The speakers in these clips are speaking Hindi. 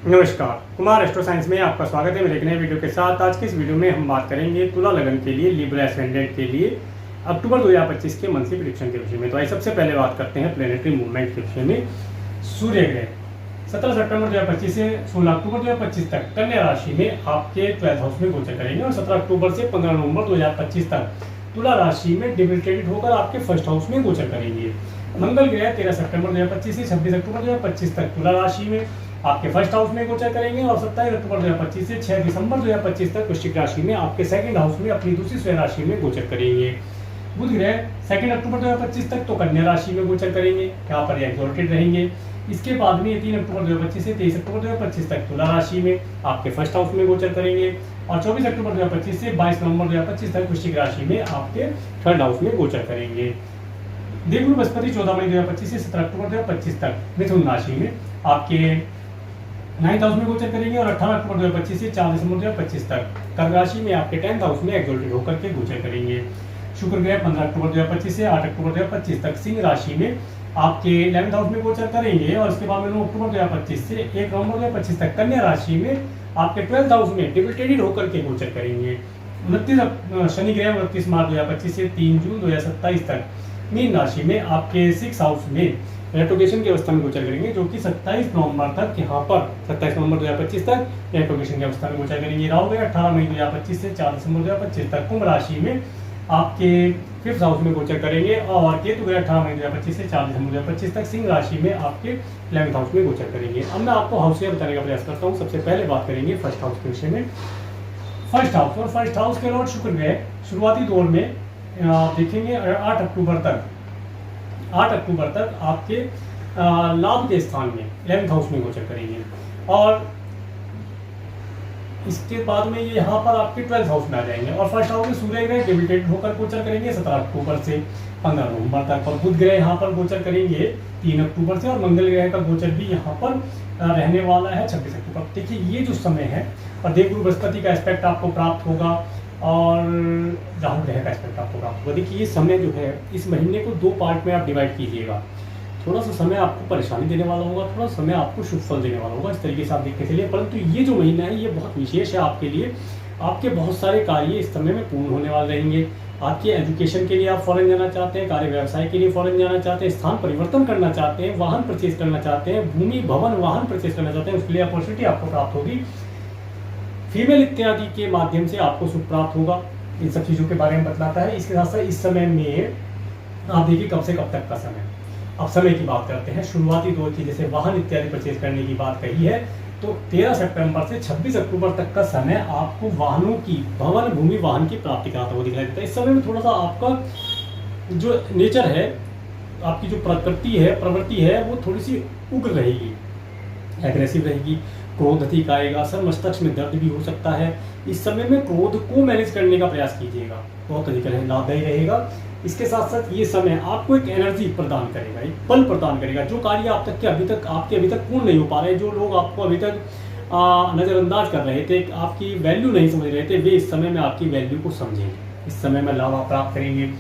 नमस्कार, कुमार एस्ट्रो साइंस में आपका स्वागत है मेरे एक नए वीडियो के साथ। आज के इस वीडियो में हम बात करेंगे तुला लगन के लिए, लिब्रा एसेंडेंट के लिए अक्टूबर 2025 के मंथली प्रेडिक्शन के विषय में। तो आइए सबसे पहले बात करते हैं प्लेनेटरी मूवमेंट के विषय में। सूर्य ग्रह 17 सितंबर 2025 से 16 अक्टूबर 2025 तक कन्या राशि में आपके 12th हाउस में गोचर करेंगे और 17 अक्टूबर से 15 नवंबर 2025 तक तुला राशि में डिबिलिटेटेड होकर आपके फर्स्ट हाउस में गोचर करेंगे। मंगल ग्रह 13 सितंबर 2025 से 26 अक्टूबर 2025 तक तुला राशि में आपके फर्स्ट हाउस में गोचर करेंगे और 27 अक्टूबर 2025 से 6 दिसंबर 2025 तक वृश्चिक राशि में आपके सेकंड हाउस में अपनी दूसरी स्वयं राशि में गोचर करेंगे। बुध ग्रह 2 अक्टूबर 2025 तक तो कन्या राशि में गोचर करेंगे, यहाँ पर एक्सॉल्टेड रहेंगे। इसके बाद में 3 अक्टूबर 2025 से 23 अक्टूबर 2025 तक तुला राशि में आपके फर्स्ट हाउस में गोचर करेंगे और 24 अक्टूबर 2025 से 22 नवंबर 2025 तक वृश्चिक राशि में आपके थर्ड हाउस में गोचर करेंगे। देवगुरु बृहस्पति 14 मई 2025 से 17 अक्टूबर 2025 तक मिथुन राशि में आपके 9th हाउस में गोचर करेंगे और 18 अक्टूबर 2025 से 4 दिसंबर 2025 तक कर्क राशि में आपके 10th हाउस में एक्सॉल्टेड होकर के गोचर करेंगे। शुक्र ग्रह 15 अक्टूबर 2025 से 8 अक्टूबर 2025 तक सिंह राशि में आपके 11th हाउस में गोचर करेंगे और इसके बाद में 9 अक्टूबर 2025 से 1 नवंबर 2025 तक कन्या राशि में आपके 12th हाउस में डिबिलिटेटेड होकर के गोचर करेंगे। 29 शनि ग्रह 29 मार्च 2025 से 3 जून 2027 तक मीन राशि में आपके 6th हाउस में रेट्रोगेशन की अवस्था में गोचर करेंगे, जो कि 27 नवंबर तक यहाँ पर 27 नवंबर 2025 तक रेट्रोगेशन की अवस्था में गोचर करेंगे। राहु ग्रह 18 मई 2025 से 4 दिसंबर 2025 तक कुंभ राशि में आपके 5th हाउस में गोचर करेंगे और केतु ग्रह 18 मई 2025 से 4 दिसंबर 2025 तक सिंह राशि में आपके 11th हाउस में गोचर करेंगे। अब मैं आपको हाउस बताने का प्रयास करता हूँ। सबसे पहले बात करेंगे फर्स्ट हाउस के विषय में। फर्स्ट हाउस और फर्स्ट हाउस के लॉर्ड शुक्र ग्रह शुरुआती दौर में आप देखेंगे 8 अक्टूबर तक आपके लाभ के स्थान में 11th हाउस में गोचर करेंगे और इसके बाद में ये यहाँ पर आपके 12th हाउस में आ जाएंगे और फर्स्ट हाउस में सूर्य ग्रह डिबिलिटेटेड होकर गोचर करेंगे 17 अक्टूबर से 15 नवंबर तक और बुध ग्रह यहाँ पर गोचर करेंगे 3 अक्टूबर से और मंगल ग्रह का गोचर भी यहाँ पर रहने वाला है 26 अक्टूबर। देखिए ये जो समय है और देवगुरु बृहस्पति का एस्पेक्ट आपको प्राप्त होगा और राहु ग्रह का एस्पेक्ट आपको प्राप्त होगा। देखिए ये समय जो है इस महीने को 2 पार्ट में आप डिवाइड कीजिएगा। थोड़ा सा समय आपको परेशानी देने वाला होगा, थोड़ा समय आपको शुभ फल देने वाला होगा, इस तरीके से आप देखते चलिए। परंतु ये जो महीना है ये बहुत विशेष है आपके लिए। आपके बहुत सारे कार्य इस समय में पूर्ण होने वाले रहेंगे। आपके एजुकेशन के लिए आप फॉरेन जाना चाहते हैं, कार्य व्यवसाय के लिए फॉरेन जाना चाहते हैं, स्थान परिवर्तन करना चाहते हैं, वाहन परचेज करना चाहते हैं, भूमि भवन वाहन परचेज करना चाहते हैं, उसके लिए अपॉर्चुनिटी आपको प्राप्त होगी। फीमेल इत्यादि के माध्यम से आपको सुख प्राप्त होगा। इन सब चीज़ों के बारे में बतलाता है। इसके साथ साथ इस समय में आप देखिए कब से कब तक का समय। अब समय की बात करते हैं। शुरुआती दौर की जैसे वाहन इत्यादि परचेज करने की बात कही है तो 13 सितंबर से 26 अक्टूबर तक का समय आपको वाहनों की भवन भूमि वाहन की प्राप्ति कराता हुआ दिखाई देता है। इस समय में थोड़ा सा आपका जो नेचर है, आपकी जो प्रवृत्ति है वो थोड़ी सी उग्र रहेगी, एग्रेसिव रहेगी, क्रोध अधिक आएगा, सर मस्तिष्क में दर्द भी हो सकता है। इस समय में क्रोध को मैनेज करने का प्रयास कीजिएगा, बहुत अधिक लाभदायी रहेगा। इसके साथ साथ ये समय आपको एक एनर्जी प्रदान करेगा, एक बल प्रदान करेगा। जो कार्य आपके अभी तक पूर्ण नहीं हो पा रहे, जो लोग आपको अभी तक नज़रअंदाज कर रहे थे, आपकी वैल्यू नहीं समझ रहे थे, वे इस समय में आपकी वैल्यू को समझेंगे। इस समय में लाभ आप प्राप्त करेंगे।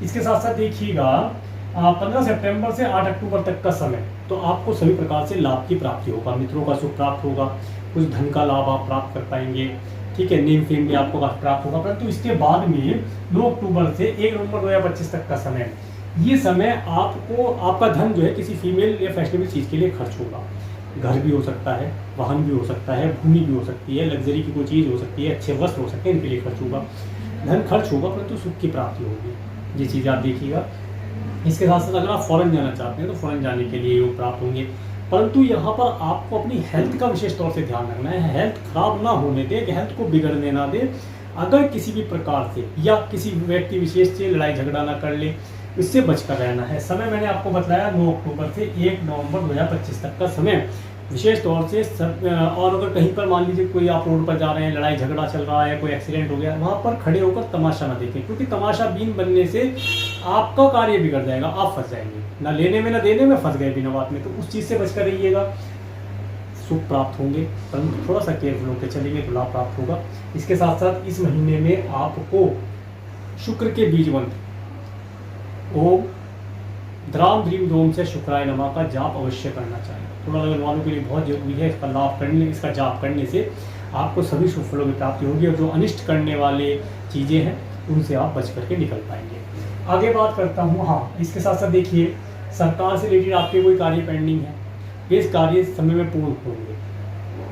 इसके साथ साथ देखिएगा 15 सितंबर से 8 अक्टूबर तक का समय तो आपको सभी प्रकार से लाभ की प्राप्ति होगा। मित्रों का सुख प्राप्त होगा, कुछ धन का लाभ आप प्राप्त कर पाएंगे, ठीक है, नेम फेम भी आपको प्राप्त होगा। परंतु इसके बाद में 9 अक्टूबर से 1 नवंबर 2025 तक का समय, ये समय आपको आपका धन जो है किसी फीमेल या फैशनेबल चीज़ के लिए खर्च होगा। घर भी हो सकता है, वाहन भी हो सकता है, भूमि भी हो सकती है, लग्जरी की कोई चीज़ हो सकती है, अच्छे वस्त्र हो सकते हैं, इनके लिए खर्च होगा। धन खर्च होगा परंतु सुख की प्राप्ति होगी, ये चीज़ आप देखिएगा। इसके साथ साथ अगर आप फॉरेन जाना चाहते हैं तो फॉरेन जाने के लिए योग प्राप्त होंगे। परंतु यहाँ पर आपको अपनी हेल्थ का विशेष तौर से ध्यान रखना है। हेल्थ खराब ना होने दें, हेल्थ को बिगड़ने ना दें। अगर किसी भी प्रकार से या किसी व्यक्ति विशेष से लड़ाई झगड़ा ना कर ले, इससे बचकर रहना है। समय मैंने आपको बताया 9 अक्टूबर से 1 नवंबर 2025 तक का समय विशेष तौर से और अगर कहीं पर मान लीजिए कोई आप रोड पर जा रहे हैं, लड़ाई झगड़ा चल रहा है, कोई एक्सीडेंट हो गया, वहाँ पर खड़े होकर तमाशा ना देखें, क्योंकि तमाशा बीन बनने से आपका कार्य बिगड़ जाएगा, आप फंस जाएंगे। ना लेने में ना देने में फंस गए बिना बात में, तो उस चीज़ से बचकर रहिएगा। सुख प्राप्त होंगे परंतु थोड़ा सा केयरफुल होकर चलेंगे तो लाभ प्राप्त होगा। इसके साथ साथ इस महीने में आपको शुक्र के बीज मंत्र ओम द्राम द्रीम दोम से शुक्राय नमा का जाप अवश्य करना चाहिए। थोड़ा लगन वालों के लिए बहुत जरूरी है इसका लाभ करने, इसका जाप करने से आपको सभी शुभ फलों की प्राप्ति होगी और जो अनिष्ट करने वाले चीज़ें हैं उनसे आप बच करके निकल पाएंगे। आगे बात करता हूँ, हाँ इसके साथ साथ देखिए सरकार से रिलेटेड आपके कोई कार्य पेंडिंग है, ये कार्य इस समय में पूर्ण होंगे,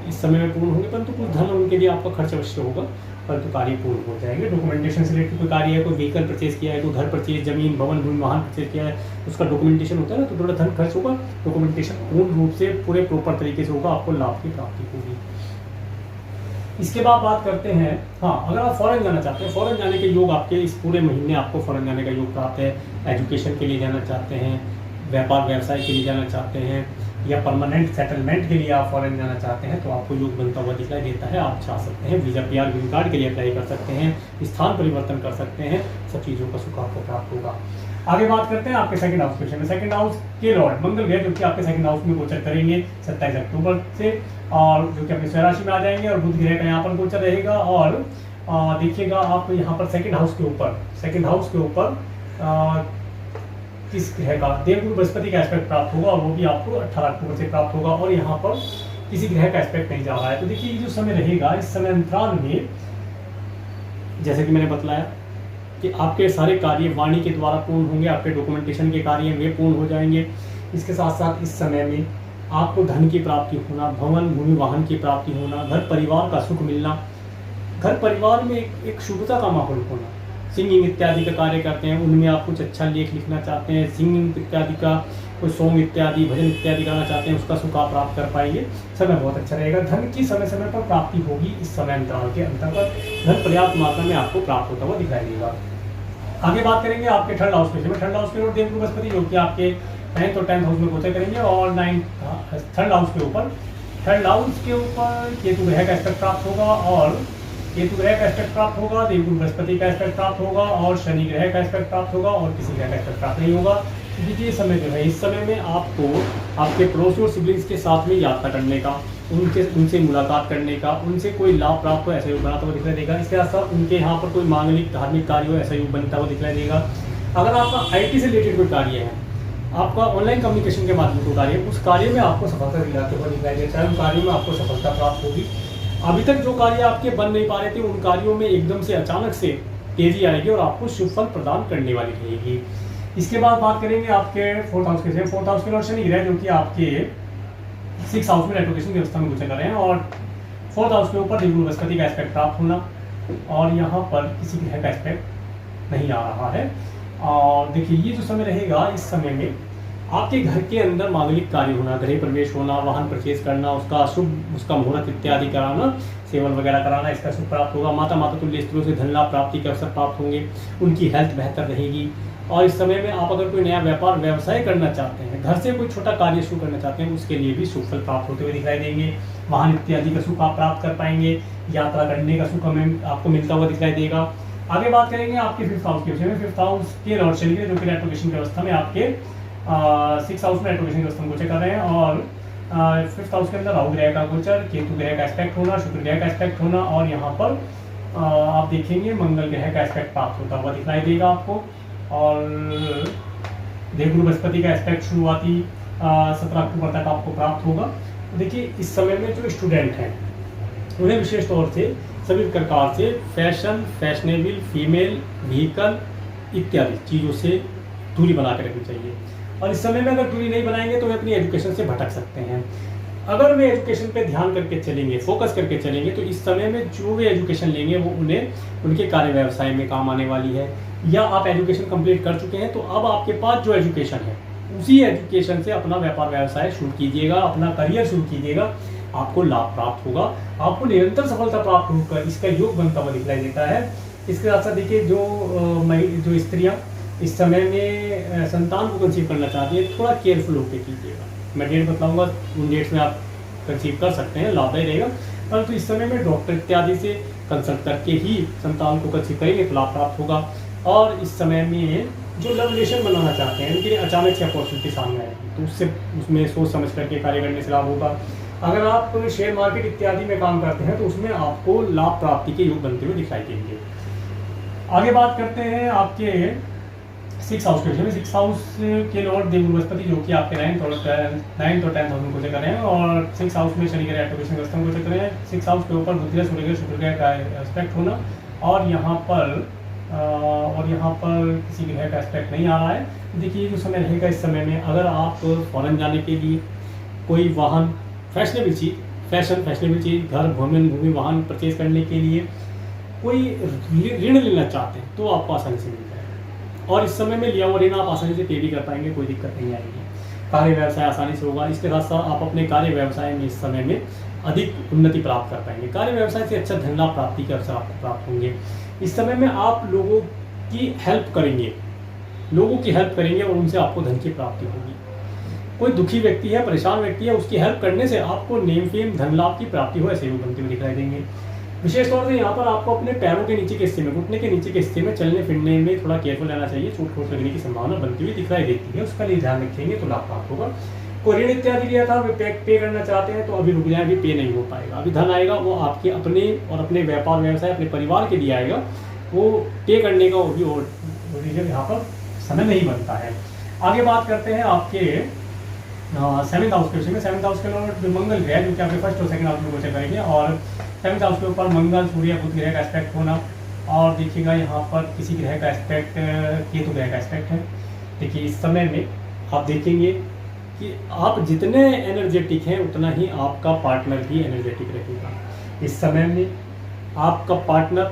इस समय में पूर्ण होंगे, परंतु कुछ धन उनके लिए आपका खर्च अवश्य होगा, परंतु कार्य पूर्ण हो जाएंगे। डॉक्यूमेंटेशन से रिलेटेड कोई कार्य है, कोई व्हीकल परचेज किया है, कोई घर परचेज, जमीन भवन भूमि वाहन परचेज किया है, उसका डॉक्यूमेंटेशन होता है ना, तो थोड़ा धन खर्च होगा, डॉक्यूमेंटेशन पूर्ण रूप से पूरे प्रॉपर तरीके से होगा, आपको लाभ की प्राप्ति होगी। इसके बाद बात करते हैं, हाँ अगर आप फॉरेन जाना चाहते हैं, फॉरेन जाने के योग आपके इस पूरे महीने आपको फॉरेन जाने का योग प्राप्त है। एजुकेशन के लिए जाना चाहते हैं, व्यापार व्यवसाय के लिए जाना चाहते हैं, या परमानेंट सेटलमेंट के लिए आप फॉरेन जाना चाहते हैं तो आपको योग बनता हुआ दिखाई देता है। आप जा सकते हैं, वीज़ा PR ग्रीन कार्ड के लिए अप्लाई कर सकते हैं, स्थान परिवर्तन कर सकते हैं, सब चीज़ों का सुख आपको प्राप्त होगा। आगे बात करते हैं आपके सेकंड हाउस क्वेश्चन में। सेकंड हाउस के लॉर्ड मंगल ग्रह जो कि आपके सेकंड हाउस में गोचर करेंगे 27 अक्टूबर से, और जो कि अपनी स्वयं राशि में आ जाएंगे, और बुध ग्रह का यहाँ पर गोचर रहेगा। और देखिएगा आप यहाँ पर सेकंड हाउस के ऊपर किस ग्रह का, देवगुरु बृहस्पति का एस्पेक्ट प्राप्त होगा, और वो भी आपको 18 अक्टूबर से प्राप्त होगा, और यहाँ पर किसी ग्रह का एस्पेक्ट नहीं जा रहा है। तो देखिए ये जो समय रहेगा, इस समय अंतराल में जैसे कि मैंने बतलाया कि आपके सारे कार्य वाणी के द्वारा पूर्ण होंगे, आपके डॉक्यूमेंटेशन के कार्य वे पूर्ण हो जाएंगे। इसके साथ साथ इस समय में आपको धन की प्राप्ति होना, भवन भूमि वाहन की प्राप्ति होना, घर परिवार का सुख मिलना, घर परिवार में एक शुभता का माहौल होना। सिंगिंग इत्यादि का कार्य करते हैं, उनमें आप कुछ अच्छा लेख लिखना चाहते हैं, सिंगिंग इत्यादि का कोई सॉन्ग इत्यादि भजन इत्यादि गाना चाहते हैं, उसका सुख आप प्राप्त कर पाएंगे। समय बहुत अच्छा रहेगा, धन की समय समय पर प्राप्ति होगी। इस समय अंतराल के अंतर्गत धन पर्याप्त मात्रा में आपको प्राप्त होता हुआ दिखाई देगा। आगे बात करेंगे आपके थर्ड हाउस के, थर्ड हाउस के देवगुरु बृहस्पति जो कि आपके 9th और 10th हाउस में गोचर करेंगे, और थर्ड हाउस के ऊपर केतु ग्रह का एस्पेक्ट प्राप्त होगा, और केतु ग्रह का एस्पेक्ट प्राप्त होगा, देवगुरु बृहस्पति का एस्पेक्ट प्राप्त होगा, और शनि ग्रह का एस्पेक्ट प्राप्त होगा, और किसी ग्रह का एस्पेक्ट प्राप्त नहीं होगा। देखिए समय जो है, इस समय में आपको आपके पड़ोसी और सिबलिंग्स के साथ में यात्रा करने का, उनसे मुलाकात करने का, उनसे कोई लाभ प्राप्त हो ऐसा योग बनाता हुआ दिखाई देगा। इसके साथ उनके यहाँ पर कोई मांगलिक धार्मिक कार्य हो ऐसा योग बनता हुआ दिखाई देगा। अगर आपका IT से रिलेटेड कोई कार्य है, आपका ऑनलाइन कम्युनिकेशन के माध्यम से कार्य, उस कार्य में आपको सफलता दिलाते हुआ दिखाई देता है, उन कार्यों में आपको सफलता प्राप्त होगी। अभी तक जो कार्य आपके बन नहीं पा रहे थे, उन कार्यों में एकदम से अचानक से तेजी आएगी और आपको शुभ फल प्रदान करने वाली रहेगी। इसके बाद बात करेंगे आपके फोर्थ हाउस के, फोर्थ हाउस के लॉर्ड शनि ग्रह जो कि आपके 6th हाउस में एजुकेशन की अवस्था में गोचर कर रहे हैं, और 4th हाउस के ऊपर देवगुरु बृहस्पति का एस्पेक्ट प्राप्त होना, और यहाँ पर किसी ग्रह का एस्पेक्ट नहीं आ रहा है। और देखिए ये जो समय रहेगा, इस समय में आपके घर के अंदर मांगलिक कार्य होना, गृह प्रवेश होना, वाहन परचेज करना, उसका मुहूर्त इत्यादि कराना, सेवन वगैरह कराना, इसका सुख प्राप्त होगा। माता तुल्य स्त्रियों से धन लाभ प्राप्ति के अवसर प्राप्त होंगे, उनकी हेल्थ बेहतर रहेगी। और इस समय में आप अगर कोई नया व्यापार व्यवसाय करना चाहते हैं, घर से कोई छोटा कार्य शुरू करना चाहते हैं, उसके लिए भी शुभ फल प्राप्त होते हुए दिखाई देंगे। वाहन इत्यादि का सुख आप प्राप्त कर पाएंगे, यात्रा करने का सुख आपको मिलता हुआ दिखाई देगा। आगे बात करेंगे आपके 5th हाउस के विषय में। 5th हाउस के लॉर्ड शनि जो कि रेट्रोगेशन की अवस्था में आपके 6th हाउस में रेट्रोगेशन की अवस्था में गोचर कर रहे हैं, और 5th हाउस के अंदर राहु ग्रह का गोचर, केतु ग्रह का एस्पेक्ट होना, शुक्र ग्रह का एस्पेक्ट होना, और यहाँ पर आप देखेंगे मंगल ग्रह का एस्पेक्ट प्राप्त होता हुआ दिखाई देगा आपको, और देवगुरु बृहस्पति का एस्पेक्ट शुरुआती 17 अक्टूबर तक आपको प्राप्त होगा। तो देखिए इस समय में जो स्टूडेंट हैं उन्हें विशेष तौर से सभी प्रकार से फैशन, फैशनेबल, फीमेल, व्हीकल इत्यादि चीज़ों से दूरी बना कर रखनी चाहिए। और इस समय में अगर दूरी नहीं बनाएंगे तो वे अपनी एजुकेशन से भटक सकते हैं। अगर वे एजुकेशन पे ध्यान करके चलेंगे, फोकस करके चलेंगे, तो इस समय में जो वे एजुकेशन लेंगे वो उन्हें उनके कार्य व्यवसाय में काम आने वाली है। या आप एजुकेशन कंप्लीट कर चुके हैं तो अब आपके पास जो एजुकेशन है उसी एजुकेशन से अपना व्यापार व्यवसाय शुरू कीजिएगा, अपना करियर शुरू कीजिएगा, आपको लाभ प्राप्त होगा, आपको निरंतर सफलता प्राप्त होकर इसका योग बनता हुआ दिखाई देता है। इसके साथ साथ देखिए जो स्त्रियाँ इस समय में संतान को कंसीव करना चाहती है, थोड़ा केयरफुल होकर कीजिएगा। मैं डेट बताऊंगा, उन डेट्स में आप कंसीव कर सकते हैं, लाभदायी रहेगा। परंतु इस समय में डॉक्टर इत्यादि से कंसल्ट करके ही संतान को कंसीव करेंगे तो लाभ प्राप्त होगा। और इस समय में जो लव रिलेशन बनाना चाहते हैं उनके लिए अचानक से अपॉर्चुनिटी सामने आएगी, तो उसमें सोच समझ करके कार्य करने से लाभ होगा। अगर आप शेयर मार्केट इत्यादि में काम करते हैं तो उसमें आपको लाभ प्राप्ति के योग बनते हुए दिखाई देंगे। आगे बात करते हैं आपके 6 हाउस के विषय में 6 हाउस के लॉर्ड देव बृहस्पति जो कि आपके 9th और 10th हाउस में गोचर कर रहे हैं, और 6 हाउस में शनि ग्रह एटोकेशन ग्रस्त में गोचर कर रहे हैं। 6 हाउस के ऊपर बुध ग्रह, सूर्य ग्रह, शुक्र ग्रह का एस्पेक्ट होना, और यहाँ पर किसी ग्रह का एस्पेक्ट नहीं आ रहा है। देखिए जो समय रहेगा इस समय में, अगर आप फॉरेन जाने के लिए कोई वाहन, फैशनेबल चीज़, घर, भूमि वाहन परचेज करने के लिए कोई ऋण लेना चाहते हैं तो आपको आसानी से मिल जाएगा, और इस समय में लिया हुआ ऋण आप आसानी से पे भी कर पाएंगे, कोई दिक्कत नहीं आएगी। कार्य व्यवसाय आसानी से होगा। इसके साथ साथ आप अपने कार्य व्यवसाय में इस समय में अधिक उन्नति प्राप्त कर पाएंगे। कार्य व्यवसाय से अच्छा धन लाभ प्राप्ति के अवसर आपको प्राप्त होंगे। इस समय में आप लोगों की हेल्प करेंगे और उनसे आपको धन की प्राप्ति होगी। कोई दुखी व्यक्ति है, परेशान व्यक्ति है, उसकी हेल्प करने से आपको नेम फेम धन लाभ की प्राप्ति हो, ऐसे योग बनते हुए दिखाई देंगे। विशेष तौर से यहाँ पर आपको अपने पैरों के नीचे के हिस्से में, घुटने के नीचे के हिस्से में चलने फिरने में थोड़ा केयरफुल रहना चाहिए। चोट खोट लगने की संभावना बनती हुई दिखाई देती है, उसका लिए ध्यान रखेंगे तो लाभ प्राप्त होगा। कोई ऋण इत्यादि लिया था, वे पे करना चाहते हैं तो अभी रुक जाए, अभी पे नहीं हो पाएगा। अभी धन आएगा वो आपके अपने और अपने व्यापार व्यवसाय, अपने परिवार के लिए आएगा, वो पे करने का वो भी यहाँ पर समय नहीं बनता है। आगे बात करते हैं आपके 7th हाउस के विषय में। 7th हाउस के लॉर्ड मंगल ग्रह जो कि आपके 1st और 2nd हाउस में गोचर करेंगे, और 7th हाउस के ऊपर मंगल, सूर्य, बुध ग्रह का एस्पेक्ट होना, और देखिएगा यहाँ पर किसी ग्रह का एस्पेक्ट, केतु ग्रह का एस्पेक्ट है। देखिए इस समय में आप देखेंगे कि आप जितने एनर्जेटिक हैं उतना ही आपका पार्टनर भी एनर्जेटिक रहेगा। इस समय में आपका पार्टनर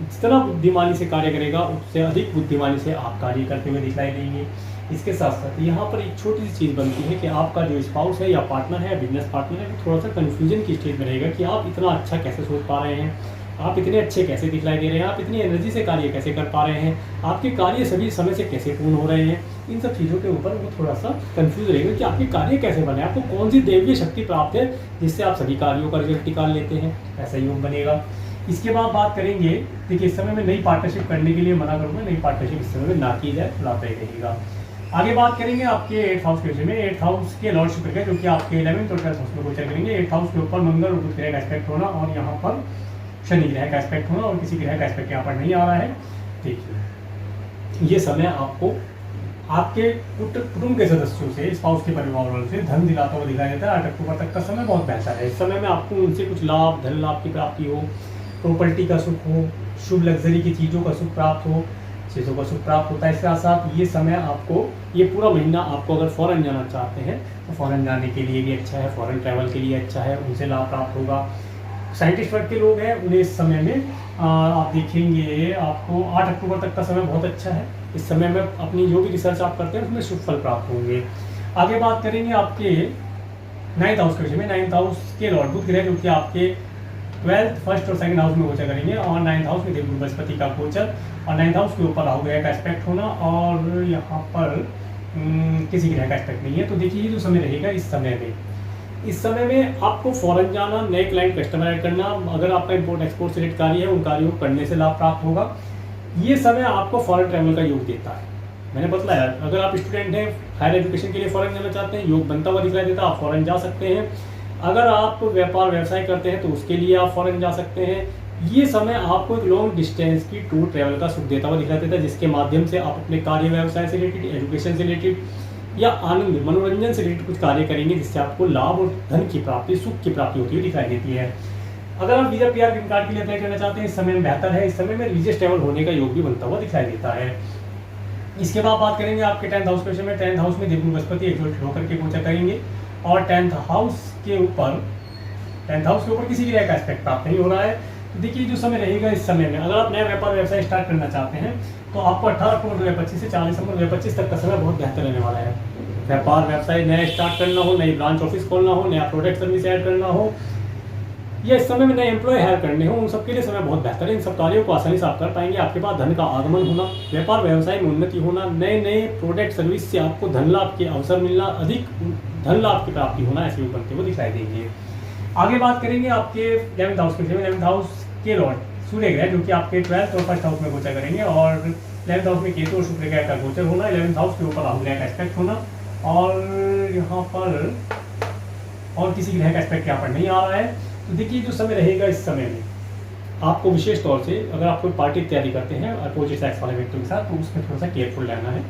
जितना बुद्धिमानी से कार्य करेगा उससे अधिक बुद्धिमानी से आप कार्य करते हुए दिखाई देंगे। इसके साथ साथ यहाँ पर एक छोटी सी चीज़ बनती है कि आपका जो स्पाउस है या पार्टनर है, बिजनेस पार्टनर है, वो थोड़ा सा कन्फ्यूजन की स्टेज में रहेगा कि आप इतना अच्छा कैसे सोच पा रहे हैं, आप इतने अच्छे कैसे दिखलाई दे रहे हैं, आप इतनी एनर्जी से कार्य कैसे कर पा रहे हैं, आपके कार्य सभी समय से कैसे पूर्ण हो रहे हैं। इन सब चीज़ों के ऊपर वो थोड़ा सा कंफ्यूज रहेगा कि आपके कार्य कैसे बने, आपको कौन सी दैवीय शक्ति प्राप्त है जिससे आप सभी कार्यों का रिजल्ट निकाल लेते हैं। ऐसा योग बनेगा। इसके बाद बात करेंगे, देखिए इस समय में नई पार्टनरशिप करने के लिए मना करूँगा, नई पार्टनरशिप इस समय में ना की जाए, लाभदायक रहेगा। आगे बात करेंगे आपके 8th हाउस के विषय में। 8th हाउस के लॉर्ड शुक्र है जो कि आपके 11th और 12th हाउस में गोचर करेंगे। 8th हाउस के ऊपर मंगल और बुध ग्रह का एस्पेक्ट होना, और यहाँ पर शनि ग्रह का एस्पेक्ट होना, और किसी ग्रह का एस्पेक्ट यहाँ पर नहीं आ रहा है। देखिए ये समय आपको आपके कुटुंब के सदस्यों से, स्पाउस के परिवार वालों से धन दिलाता हुआ दिखाई देता है। 8 अक्टूबर तक का समय बहुत बेहतर है। इस समय में आपको उनसे कुछ लाभ, धन लाभ की प्राप्ति हो, प्रॉपर्टी का सुख हो, शुभ लग्जरी की चीज़ों का सुख प्राप्त हो, चीज़ों का सुख प्राप्त होता है। इसके साथ साथ ये समय आपको, ये पूरा महीना आपको अगर फॉरेन जाना चाहते हैं तो फॉरेन जाने के लिए भी अच्छा है, फॉरेन ट्रैवल के लिए अच्छा है, उनसे लाभ प्राप्त होगा। साइंटिस्ट वर्ग के लोग हैं उन्हें इस समय में आप देखेंगे आपको 8 अक्टूबर तक का समय बहुत अच्छा है। इस समय में अपनी जो भी रिसर्च आप करते हैं उसमें शुभ फल प्राप्त होंगे। आगे बात करेंगे आपके 9th हाउस के विषय में। 9th हाउस के लॉर्ड बुध ग्रह जो कि आपके 12th, 1st और 2nd हाउस में गोचर करेंगे, और 9th हाउस में देव बृहस्पति का गोचर, और 9th हाउस के ऊपर राहु ग्रह का एस्पेक्ट होना, और यहाँ पर किसी ग्रह का एस्पेक्ट नहीं है। तो देखिए ये जो समय रहेगा इस समय में आपको फॉरेन जाना, नए क्लाइंट कस्टमर ऐड करना, अगर आपका इंपोर्ट एक्सपोर्ट से रिलेटेड कार्य है उन कार्यों को करने से लाभ प्राप्त होगा। ये समय आपको फॉरेन ट्रैवल का योग देता है। मैंने बताया अगर आप स्टूडेंट हैं, हायर एजुकेशन के लिए फॉरेन जाना चाहते हैं, योग बनता हुआ दिखाई देता है, आप फॉरेन जा सकते हैं। अगर आप व्यापार व्यवसाय करते हैं तो उसके लिए आप फॉरेन जा सकते हैं। ये समय आपको एक लॉन्ग डिस्टेंस की टूर ट्रैवल का सुख देता हुआ दिखाई देता है, जिसके माध्यम से आप अपने कार्य व्यवसाय से रिलेटेड, एजुकेशन से रिलेटेड या आनंद मनोरंजन से रिलेटेड कुछ कार्य करेंगे, जिससे आपको लाभ और धन की प्राप्ति, सुख की प्राप्ति होती हुई दिखाई देती है। अगर आप वीजा पीआर ग्रीन कार्ड के लिए अप्लाई करना चाहते हैं, इस समय में बेहतर है। इस समय में रिलीजियस ट्रैवल होने का योग भी बनता हुआ दिखाई देता है। इसके बाद बात करेंगे आपके 10th हाउस के विषय में। 10th हाउस में देव बृहस्पति एक्सोल्ट होकर के गोचर करेंगे, और 10th हाउस के ऊपर किसी ग्रह का एस्पेक्ट प्राप्त नहीं हो रहा है। तो देखिए जो समय रहेगा इस समय में, अगर आप नया व्यापार व्यवसाय स्टार्ट करना चाहते हैं तो आपको 18 अक्टूबर 2025 से 40 दिसंबर 2025 तक का समय बहुत बेहतर रहने वाला है। व्यापार व्यवसाय नया स्टार्ट करना हो, नई ब्रांच ऑफिस खोलना हो, नया प्रोडक्ट सर्विस ऐड करना हो, या इस समय में नए एम्प्लॉय हायर करने हो, उन सबके लिए समय बहुत बेहतर है। इन सब कार्यों को आसानी से आप कर पाएंगे। आपके पास धन का आगमन होना, व्यापार व्यवसाय में उन्नति होना, नए नए प्रोडक्ट सर्विस से आपको धन लाभ के अवसर मिलना, अधिक धन लाभ की प्राप्ति होना, ऐसे योग बनते हुए दिखाई देंगे। आगे बात करेंगे आपके 11th हाउस के विषय में। 11th हाउस के लॉर्ड सूर्य ग्रह जो कि आपके 12th और 1st हाउस में गोचर करेंगे, और 11th हाउस में केतु और शुक्र ग्रह का गोचर होना, 11th हाउस के ऊपर राहु ग्रह का एस्पेक्ट होना, और यहाँ पर और किसी ग्रह का एस्पेक्ट यहाँ पर नहीं आ रहा है। तो देखिए जो समय रहेगा इस समय में आपको विशेष तौर से अगर आप कोई पार्टी इत्यादि करते हैं अपोजिट सेक्स वाले व्यक्तियों के साथ, तो उसमें थोड़ा सा केयरफुल रहना है।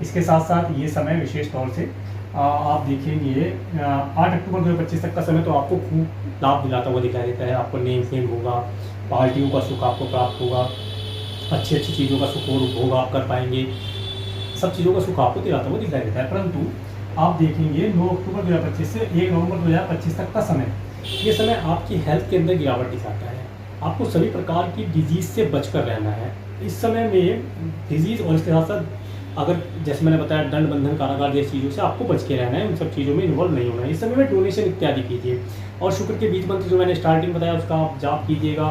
इसके साथ साथ ये समय विशेष तौर से आप देखेंगे 8 अक्टूबर 2025 तक का समय तो आपको खूब लाभ दिलाता हुआ दिखाई देता है। आपको नेम फेम होगा, पार्टियों का सुख आपको प्राप्त होगा, अच्छी अच्छी चीज़ों का सुख और उपभोग आप कर पाएंगे, सब चीज़ों का सुख आपको दिलाता हुआ दिखाई देता है। परंतु आप देखेंगे 9 अक्टूबर 2025 से 1 नवंबर 2025 तक का समय, ये समय आपकी हेल्थ के अंदर गिरावट दिखाता है। आपको सभी प्रकार की डिजीज़ से बचकर रहना है इस समय में। डिजीज़ और इसके साथ साथ अगर जैसे मैंने बताया दंड बंधन कारागार जैसी चीज़ों से आपको बच के रहना है, उन सब चीज़ों में इन्वॉल्व नहीं होना है। इस समय में डोनेशन इत्यादि कीजिए और शुक्र के बीज मंत्र जो मैंने स्टार्टिंग बताया उसका आप जाप कीजिएगा।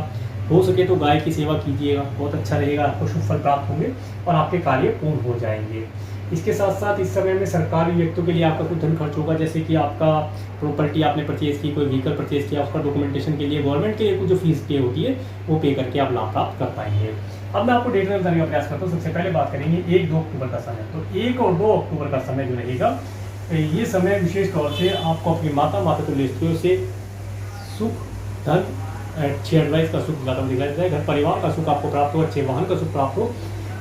हो सके तो गाय की सेवा कीजिएगा, बहुत अच्छा रहेगा, आपको शुभ फल प्राप्त होंगे और आपके कार्य पूर्ण हो जाएंगे। इसके साथ साथ इस समय में सरकारी व्यक्तियों के लिए आपका कुछ धन खर्च होगा, जैसे कि आपका प्रॉपर्टी आपने परचेज की, कोई व्हीकल परचेज किया, उसका डॉक्यूमेंटेशन के लिए गवर्नमेंट के लिए कुछ जो फीस पे होती है वो पे करके आप लाभ प्राप्त कर पाएंगे। अब मैं आपको डेट में बताने का प्रयास करता हूँ। सबसे पहले बात करेंगे 1-2 अक्टूबर का समय। तो 1 और 2 अक्टूबर का समय जो रहेगा, ये समय विशेष तौर से आपको अपनी माता तुल्य स्त्रियों से सुख, धन, अच्छी एडवाइस का सुख ज़्यादा दिखाई देता है। घर परिवार का सुख आपको प्राप्त हो, अच्छे वाहन का सुख प्राप्त हो,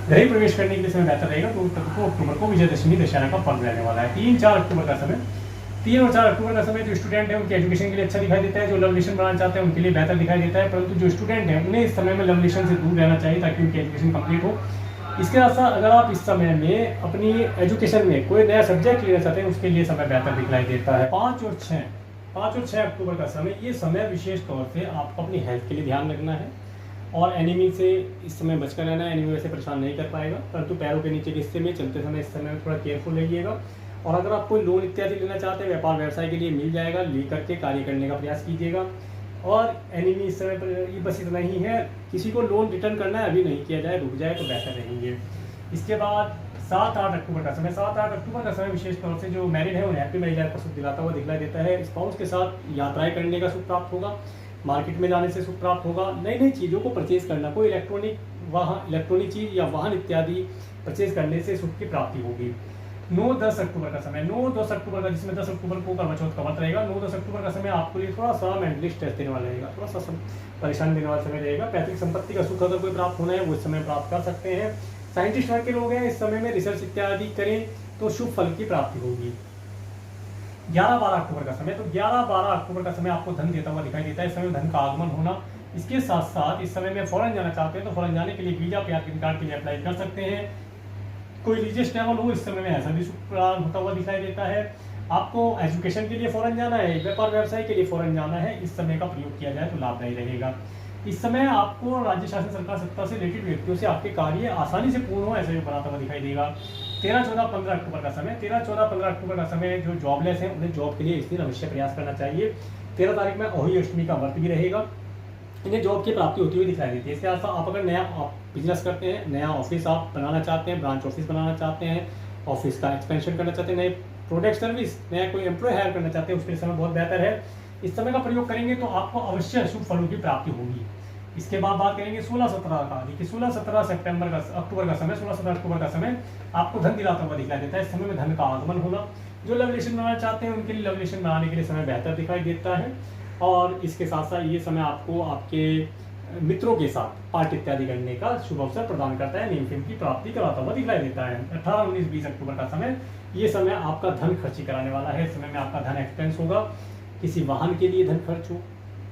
गृह प्रवेश करने के लिए समय बेहतर रहेगा। तो 2 अक्टूबर को विजयदशमी दशहरा का पर्व रहने वाला है। 3-4 अक्टूबर का समय, 3 और 4 अक्टूबर का समय जो स्टूडेंट है उनके एजुकेशन के लिए अच्छा दिखाई देता है। जो लव रिलेशन बनाना चाहते हैं उनके लिए बेहतर दिखाई देता है। परंतु जो स्टूडेंट है उन्हें इस समय में लव रिलेशन से दूर रहना चाहिए ताकि उनकी एजुकेशन कंप्लीट हो। इसके साथ साथ अगर आप इस समय में अपनी एजुकेशन में कोई नया सब्जेक्ट लेना चाहते हैं उसके लिए समय बेहतर दिखाई देता है। 5 और 6 अक्टूबर का समय, ये समय विशेष तौर से आपको अपनी हेल्थ के लिए ध्यान रखना है और एनिमी से इस समय बचकर रहना है। एनिमी वैसे परेशान नहीं कर पाएगा, परंतु पैरों के नीचे के हिस्से में चलते समय इस समय थोड़ा केयरफुल रहिएगा। और अगर आप कोई लोन इत्यादि लेना चाहते हैं व्यापार व्यवसाय के लिए मिल जाएगा, लेकर के कार्य करने का प्रयास कीजिएगा। और एनिमी इस समय पर ये बस इतना ही है, किसी को लोन रिटर्न करना है अभी नहीं किया जाए, रुक जाए तो बेहतर रहेंगे। इसके बाद 7-8 अक्टूबर का समय, 7-8 अक्टूबर का समय विशेष तौर से जो मैरिड है उन्हें हैप्पी मैरिज लाइफ का सुख दिलाता हुआ दिखलाई देता है। स्पाउस के साथ यात्राएं करने का सुख प्राप्त होगा, मार्केट में जाने से सुख प्राप्त होगा, नई नई चीज़ों को परचेज करना, कोई इलेक्ट्रॉनिक चीज़ या वाहन इत्यादि परचेज करने से सुख की प्राप्ति होगी। 9-10 अक्टूबर का समय, 9-10 अक्टूबर का, जिसमें 10 अक्टूबर को करवा चौथ का व्रत रहेगा। 9-10 अक्टूबर का समय आपके लिए थोड़ा सा मेंटली स्ट्रेस देने वाला रहेगा, थोड़ा सा परेशान देने वाला समय रहेगा। पैतृक संपत्ति का सुख अगर कोई प्राप्त होना है वो इस समय प्राप्त कर सकते हैं। साइंटिस्ट वर्ग के लोग हैं, इस समय में रिसर्च इत्यादि करें तो शुभ फल की प्राप्ति होगी। 11-12 अक्टूबर का समय, तो 11-12 अक्टूबर का समय आपको धन देता हुआ दिखाई देता है। इस समय धन का आगमन होना, इसके साथ साथ इस समय में फॉरेन जाना चाहते हैं तो फॉरेन जाने के लिए वीजा या ग्रीन कार्ड के लिए अप्लाई कर सकते हैं। कोई रिलीजियस ट्रैवल हो इस समय में ऐसा भी सुख प्राप्त होता हुआ दिखाई देता है। आपको एजुकेशन के लिए फॉरेन जाना है, व्यापार व्यवसाय के लिए फॉरेन जाना है, इस समय का प्रयोग किया जाए तो लाभदायी रहेगा। इस समय आपको राज्य शासन सरकार सत्ता से रिलेटेड व्यक्तियों से आपके कार्य आसानी से पूर्ण हो ऐसा भी बनाता हुआ दिखाई देगा। 13-14-15 अक्टूबर का समय, 13-14-15 अक्टूबर का समय जो जॉबलेस हैं उन्हें जॉब के लिए इस दिन अवश्य प्रयास करना चाहिए। 13 तारीख में अहोई अष्टमी का व्रत भी रहेगा, इन्हें जॉब की प्राप्ति होती हुई दिखाई देती है। इसके साथ आप अगर नया बिजनेस करते हैं, नया ऑफिस आप बनाना चाहते हैं, ब्रांच ऑफिस बनाना चाहते हैं, ऑफिस का एक्सपेंशन करना चाहते हैं, नए प्रोडक्ट सर्विस, नया कोई एम्प्लॉय हायर करना चाहते हैं, उसके समय बहुत बेहतर है। इस समय का प्रयोग करेंगे तो आपको अवश्य शुभ फलों की प्राप्ति होगी। इसके बाद बात करेंगे 16-17 का। देखिए 16-17 अक्टूबर का समय, 16-17 अक्टूबर का समय आपको धन दिलाता हुआ दिखाई देता है। इस समय में धन का आगमन होना, जो लव रिलेशन बनाना चाहते हैं उनके लिए लव रिलेशन बनाने के लिए समय बेहतर दिखाई देता है। और इसके साथ साथ ये समय आपको आपके मित्रों के साथ पार्टी इत्यादि करने का शुभ अवसर प्रदान करता है, नेम फेम की प्राप्ति कराता हुआ दिखाई देता है। 18-19-20 अक्टूबर का समय, ये समय आपका धन खर्ची कराने वाला है। इस समय में आपका धन एक्सपेंस होगा, किसी वाहन के लिए धन खर्च हो,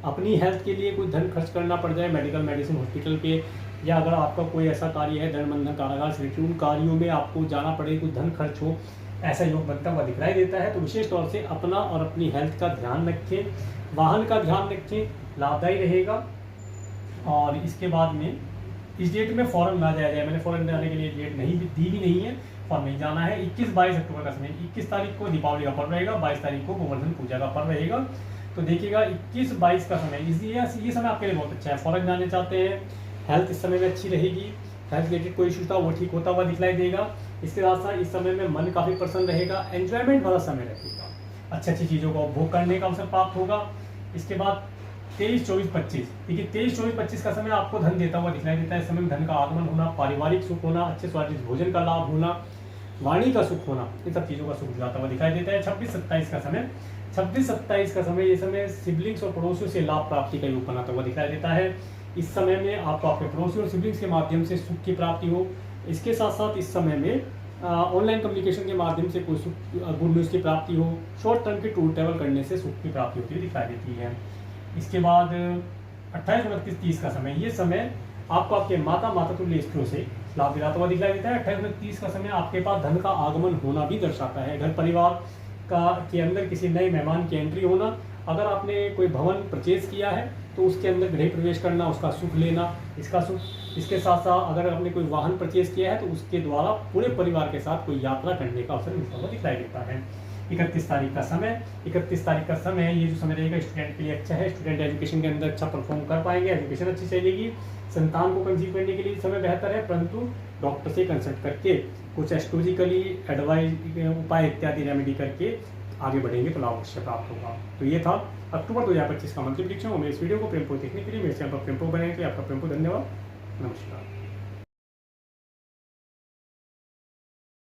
अपनी हेल्थ के लिए कोई धन खर्च करना पड़ जाए मेडिकल मेडिसिन हॉस्पिटल पे, या अगर आपका कोई ऐसा कार्य है दंड बंधन कारागार से रिलेटेड, उन कार्यों में आपको जाना पड़े, कोई धन खर्च हो, ऐसा योग बनता हुआ दिखाई देता है। तो विशेष तौर से अपना और अपनी हेल्थ का ध्यान रखें, वाहन का ध्यान रखें, लाभदायी रहेगा। और इसके बाद में इस डेट में फॉरेन ना जाया जाए, मैंने फॉरेन जाने के लिए डेट नहीं दी भी नहीं है, फॉरेन नहीं जाना है। 21-22 अक्टूबर का समय, 21 तारीख को दीपावली का पर्व रहेगा, 22 तारीख को गोवर्धन पूजा का पर्व रहेगा। तो देखिएगा 21-22 का समय, ये समय आपके लिए बहुत अच्छा है। फॉरेन जाने चाहते हैं, हेल्थ इस समय में अच्छी रहेगी, हेल्थ रिलेटेड कोई इशू था वो ठीक होता हुआ दिखलाई देगा। इसके साथ साथ इस समय में मन काफ़ी प्रसन्न रहेगा, एंजॉयमेंट वाला समय रहेगा, अच्छी अच्छी चीज़ों का उपभोग करने का अवसर प्राप्त होगा। इसके बाद 23-24-25, देखिए 23-24-25 का समय आपको धन देता हुआ दिखलाई देता है। इस समय में धन का आगमन होना, पारिवारिक सुख होना, अच्छे स्वादिष्ट भोजन का लाभ होना, वाणी का सुख होना, इन सब चीज़ों का सुख दिलाता हुआ दिखाई देता है। 26-27 का समय, 26-27 का समय, ये समय सिबलिंग्स और पड़ोसियों से लाभ प्राप्ति का योग बनाता हुआ दिखाई देता है। इस समय में आपको आपके पड़ोसियों और सिबलिंग्स के माध्यम से सुख की प्राप्ति हो। इसके साथ साथ इस समय में ऑनलाइन कम्युनिकेशन के माध्यम से कोई गुड न्यूज़ की प्राप्ति हो। शॉर्ट टर्म की टूर ट्रैवल करने से सुख की प्राप्ति होती हुई दिखाई देती है। इसके बाद 28, 29, 30 का समय, ये समय आपको आपके माता तुल्य स्त्रों से लाभ दिलाता हुआ दिखाई देता है। 28, 29 का समय आपके पास धन का आगमन होना भी दर्शाता है। घर परिवार के अंदर किसी नए मेहमान की एंट्री होना। अगर आपने कोई भवन परचेज किया है तो उसके अंदर गृह प्रवेश करना, उसका सुख लेना, इसका सुख। इसके साथ साथ अगर आपने कोई वाहन परचेज किया है तो उसके द्वारा पूरे परिवार के साथ कोई यात्रा करने का अवसर मिलता हुआ दिखाई देता है। 31 तारीख का समय, 31 तारीख का समय, ये जो समय रहेगा स्टूडेंट के लिए अच्छा है। स्टूडेंट एजुकेशन के अंदर अच्छा परफॉर्म कर पाएंगे, एजुकेशन अच्छी चलेगी। संतान को कंसीव करने के लिए समय बेहतर है, परंतु डॉक्टर से कंसल्ट करके कुछ एस्ट्रोलॉजिकली एडवाइस उपाय इत्यादि रेमेडी करके आगे बढ़ेंगे तो लाभ अवश्य प्राप्त होगा। तो ये था अक्टूबर 2025 का मंथली प्रेडिक्शन। और मेरे इस वीडियो को प्रेमपूर्वक देखने के लिए मेरे चैनल पर प्रेमपूर्वक बनाए थे। आपका प्रेमपूर्वक धन्यवाद। नमस्कार।